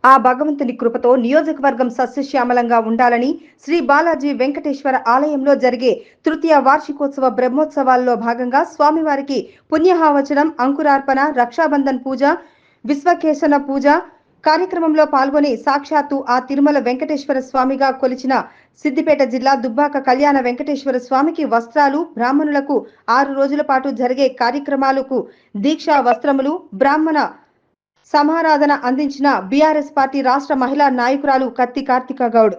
ఆ భగవంతుని కృపతో నియోజకవర్గం సస్యశ్యామలంగా ఉండాలని శ్రీ బాలాజీ వెంకటేశ్వర ఆలయంలో జరిగే తృతీయ వార్షికోత్సవ బ్రహ్మోత్సవాల్లో భాగంగా స్వామివారికి పుణ్యహావచనం, అంకురార్పణ, రక్షాబంధన్ పూజ, విశ్వకేశన పూజ కార్యక్రమంలో పాల్గొని సాక్షాత్తు ఆ తిరుమల వెంకటేశ్వర స్వామిగా కొలిచిన సిద్దిపేట జిల్లా దుబ్బాక కళ్యాణ వెంకటేశ్వర స్వామికి వస్త్రాలు, బ్రాహ్మణులకు 6 రోజుల పాటు జరిగే కార్యక్రమాలకు దీక్షా వస్త్రములు, బ్రాహ్మణ సమారాధన అందించిన బీఆర్ఎస్ పార్టీ రాష్ట్ర మహిళా నాయకురాలు కత్తి కార్తిక గౌడ్.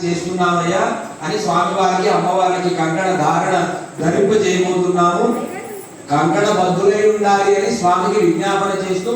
చేస్తున్నామయ్యా అని స్వామివారికి అమ్మవారికి కంకణ ధారణ ధరింప చేయబోతున్నాము. కంకణ బద్దులై ఉండాలి అని స్వామికి విజ్ఞాపన చేస్తూ